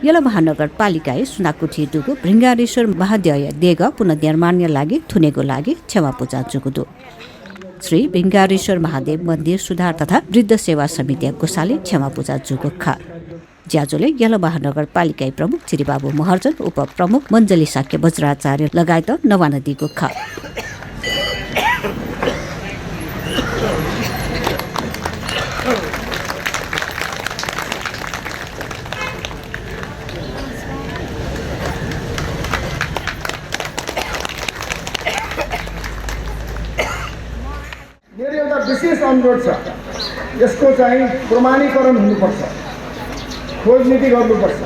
यला महानगरपालिकाले सुनाकुठी दुगु भृङ्गारेश्वर महादेव देग पुनर्निर्माणका लागि थुनेको लागि क्षमा पूजा जुगुदु श्री भृङ्गारेश्वर महादेव मन्दिर सुधार तथा वृद्ध सेवा समिति गोसाले क्षमा पूजा जुगुखा ज्याजोले यला महानगरपालिका प्रमुख चिरीबाबु महर्जन उपप्रमुख मञ्जली साक्य वज्राचार्य लगायत नवानदी गुखा मेरो एउटा विशेष अनुरोध छ यसको चाहिँ प्रमाणीकरण हुनुपर्छ खोज नीति गर्नुपर्छ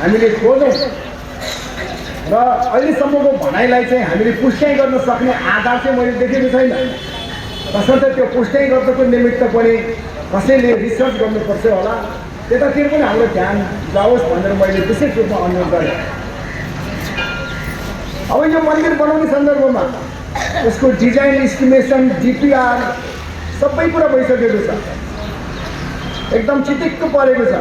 हामीले खोजौँ र अहिलेसम्मको भनाइलाई चाहिँ हामीले पुष्टि गर्न सक्ने आधार चाहिँ मैले देखेको छैन तसर्थ त्यो पुष्टि गर्नको निमित्त पनि कसैले रिसर्च गर्नुपर्छ होला त्यतातिर पनि हाम्रो ध्यान जाओस् भनेर मैले विशेष रूपमा अनुरोध गरेँ अब यो मन्दिर बनाउने सन्दर्भमा यसको डिजाइन इस्टिमेसन डिपिआर सबै कुरा भइसकेको छ एकदम चिटिक्क परेको छ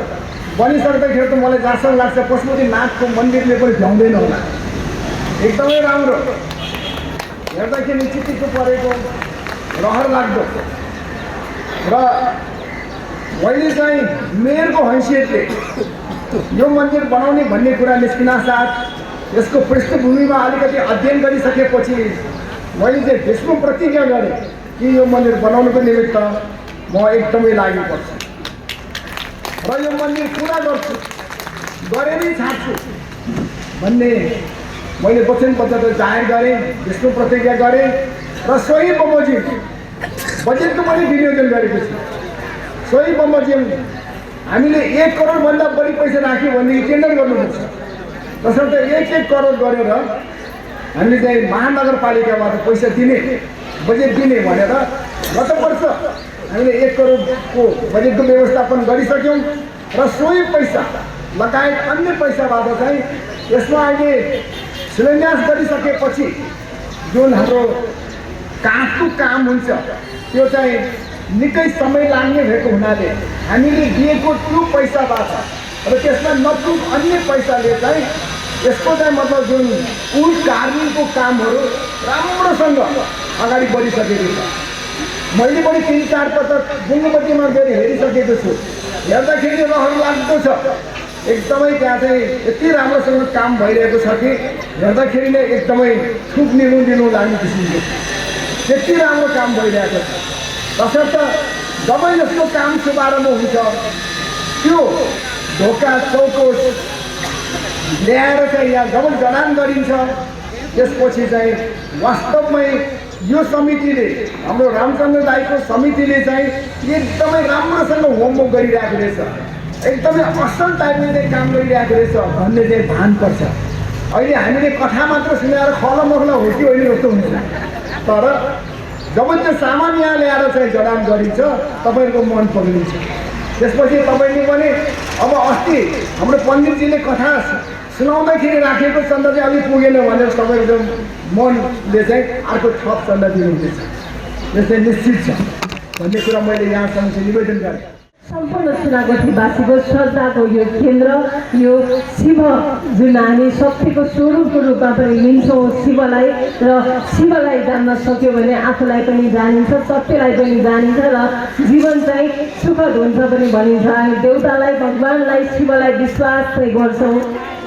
बनिसक्दाखेरि त मलाई जहाँसम्म लाग्छ पशुपतिनाथको मन्दिरले पनि भ्याउँदैन होला एकदमै राम्रो हेर्दाखेरि चिटिक्क परेको रहर लाग्दो र मैले चाहिँ मेयरको हैसियतले यो मन्दिर बनाउने भन्ने कुरा निस्किनासाथ यसको पृष्ठभूमिमा अलिकति अध्ययन गरिसकेपछि मैले चाहिँ भीष्म प्रतिज्ञा गरेँ कि यो मन्दिर बनाउनुको निमित्त म एकदमै लाग्नुपर्छ र यो मन्दिर पुरा गर्छु गरेरै छाड्छु भन्ने मैले वचनबद्धता जाहेर गरेँ भीष्म प्रतिज्ञा गरेँ र सोही बमोजिम बजेटको पनि विनियोजन गरेको छु सोही बमोजिम हामीले 1 करोडभन्दा बढी पैसा राख्यो भनेदेखि टेन्डर गर्नुपर्छ तसर्थ 1 करोड गरेर हामीले चाहिँ महानगरपालिकाबाट पैसा दिने बजेट दिने भनेर गत वर्ष हामीले 1 करोडको बजेटको व्यवस्थापन गरिसक्यौँ र सोही पैसा लगायत अन्य पैसाबाट चाहिँ यसमा अहिले शिलान्यास गरिसकेपछि जुन हाम्रो काठको काम हुन्छ त्यो चाहिँ निकै समय लाग्ने भएको हुनाले हामीले दिएको त्यो पैसाबाट र त्यसमा नपुग अन्य पैसाले चाहिँ यसको चाहिँ मतलब जुन कुल कार्मिकको कामहरू राम्रोसँग अगाडि बढिसकेको छ मैले पनि 3-4 पटक बुङ्गमतीमा गएर हेरिसकेको छु हेर्दाखेरि रहर लाग्दो छ एकदमै त्यहाँ चाहिँ यति राम्रोसँग काम भइरहेको छ कि हेर्दाखेरि नै एकदमै थुक लिनु लाग्ने किसिमको त्यति राम्रो काम भइरहेको छ तसर्थ जब यसको काम शुभारम्भ हुन्छ त्यो ढोका चौकोट ल्याएर चाहिँ यहाँ जब जडान गरिन्छ त्यसपछि चाहिँ वास्तवमै यो समितिले हाम्रो रामचन्द्र दाईको समितिले चाहिँ एकदमै राम्रोसँग होमवर्क गरिरहेको रहेछ एकदमै असल टाइपले चाहिँ काम गरिरहेको रहेछ भन्ने चाहिँ भान पर्छ अहिले हामीले कथा मात्र सुनाएर खलमखला हो कि होइन जस्तो हुन्छ तर जब त्यो सामान यहाँ ल्याएर चाहिँ जडान गरिन्छ तपाईँहरूको मन पग्लिन्छ त्यसपछि तपाईँले पनि अब अस्ति हाम्रो पण्डितजीले कथा सुनाउँदाखेरि राखेको चन्दा चाहिँ अलिक पुगेन भनेर तपाईँको मनले चाहिँ अर्को थप चन्दा दिनुहुँदैछ यो चाहिँ निश्चित छ भन्ने कुरा मैले यहाँसँग चाहिँ निवेदन गरेँ सम्पूर्ण सुनागठीवासीको श्रद्धाको यो केन्द्र यो शिव जुन हामी शक्तिको स्वरूपको रूपमा पनि लिन्छौँ शिवलाई र शिवलाई जान्न सक्यो भने आफूलाई पनि जानिन्छ सत्यलाई पनि जानिन्छ र जीवन चाहिँ सुखद हुन्छ पनि भनिन्छ देवतालाई भगवान्लाई शिवलाई विश्वास चाहिँ गर्छौँ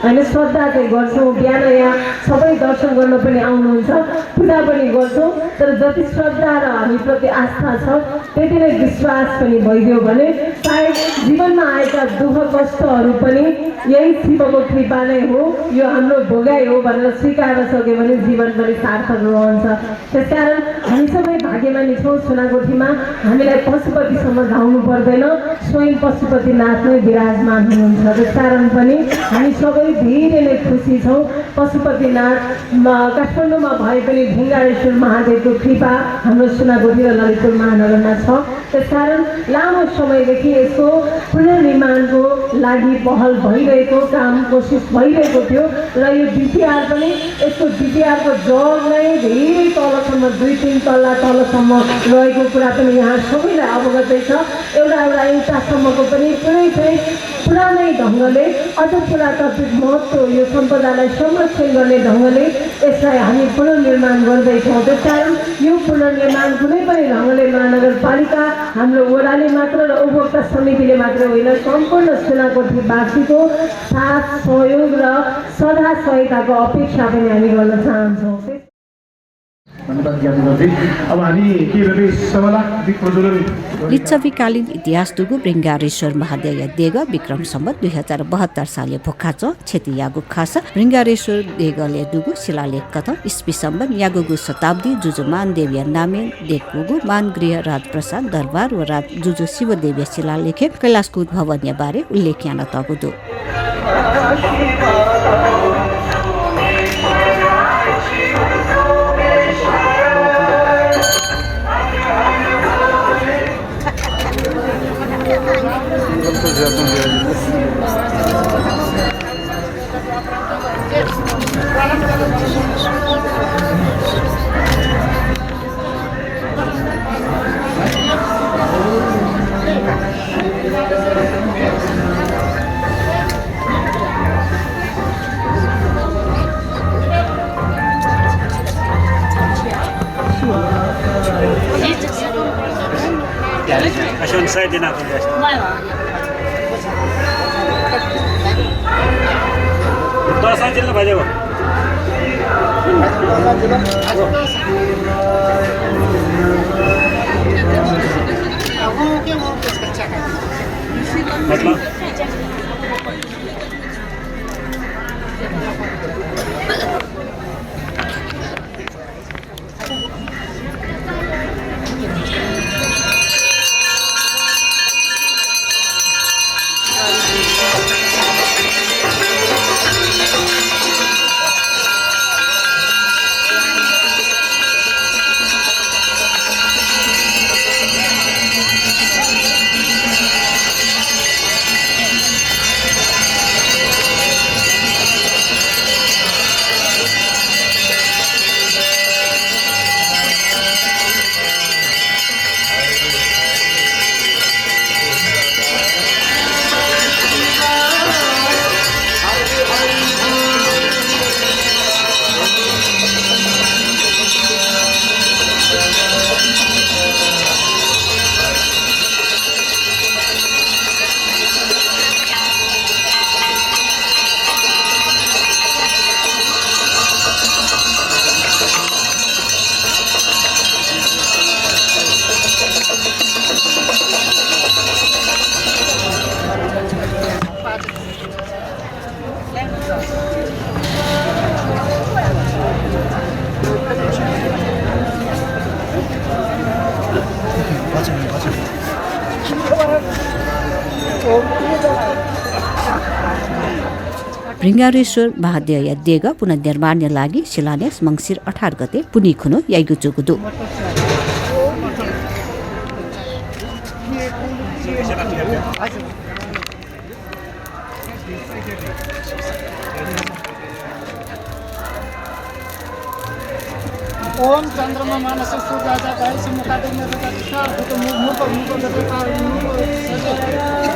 होइन श्रद्धा चाहिँ गर्छौँ बिहान यहाँ सबै दर्शन गर्न पनि आउनुहुन्छ पूजा पनि गर्छौँ तर जति श्रद्धा र हामीप्रति आस्था छ त्यति नै विश्वास पनि भइदियो भने सायद जीवनमा आएका दुःख कष्टहरू पनि यही शिवको कृपा नै हो यो हाम्रो भोगाइ हो भनेर स्वीकार सक्यो भने जीवन पनि सार्थक रहन्छ त्यसकारण हामी सबै भाग्यमानी छौँ सुनागोठीमा हामीलाई पशुपतिसम्म धाउनु पर्दैन स्वयं पशुपतिनाथ नै विराजमान हुनुहुन्छ त्यसकारण पनि हामी सबै पनि धेरै नै खुसी छौँ। पशुपतिनाथ काठमाडौँमा भए पनि ढिङ्गारेश्वर महादेवको कृपा हाम्रो सुनागढी र ललितपुर महानगरमा छ। त्यसकारण लामो समयदेखि यसको पुनर्निर्माणको लागि पहल भइरहेको काम कोसिस भइरहेको थियो र यो डिपिआर पनि यसको डिपिआरको जग नै धेरै तलसम्म 2-3 तल्ला तलसम्म रहेको कुरा पनि यहाँ सबैलाई अवगतै छ। एउटा इन्टासम्मको पनि पुरानै ढङ्गले अझ पुरातात्विक महत्त्व यो सम्पदालाई संरक्षण गर्ने ढङ्गले यसलाई हामी पुनर्निर्माण गर्दैछौँ। त्यसकारण यो पुनर्निर्माण कुनै पनि ढङ्गले महानगरपालिका हाम्रो वडाले मात्र र उपभोक्ता समितिले मात्र होइन, सम्पूर्ण सुनाकोठीवासीको साथ सहयोग र सदा सहायताको अपेक्षा पनि हामी गर्न चाहन्छौँ। अब हामी के गर्दै सभालाई प्रज्वलन लिच्छवीकालीन इतिहास दुगु भृङ्गारेश्वर महादेव देग विक्रम सम्वत 2072 साले भोक्खाच क्षति यागु खास भृङ्गारेश्वर देगले दुगु शिलालेख कथा इस्वी सम्बत यागुगु शताब्दी जुजु मान देविया नामे देखुगु मान गृह राजप्रसाद दरबार व राज जुजु शिवदेविया शिलालेखे कैलाशकूट भवन्य बारे उल्लेख्यान तगुदु Saya din ako guys. Dua saja lah baca. मतलब भृङ्गारेश्वर महादेव देग पुनर्निर्माण लागि शिलान्यास मङ्सिर 18 गते पुनिखुनो याइगुचुगुदु ओम चंद्रमा मानस सूर्याचा गायस मुखादेन रता तो मुख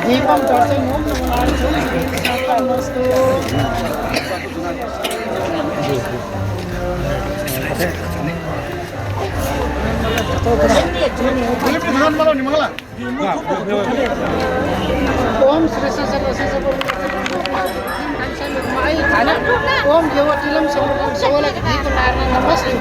दीपम चर्चे ओम नमो नारायण नमस्ते ओम श्री ओम देवटिलम सबला गीत नारायण नमस्ते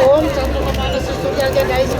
ओम चंद्रमा मानस सूर्याचा गायस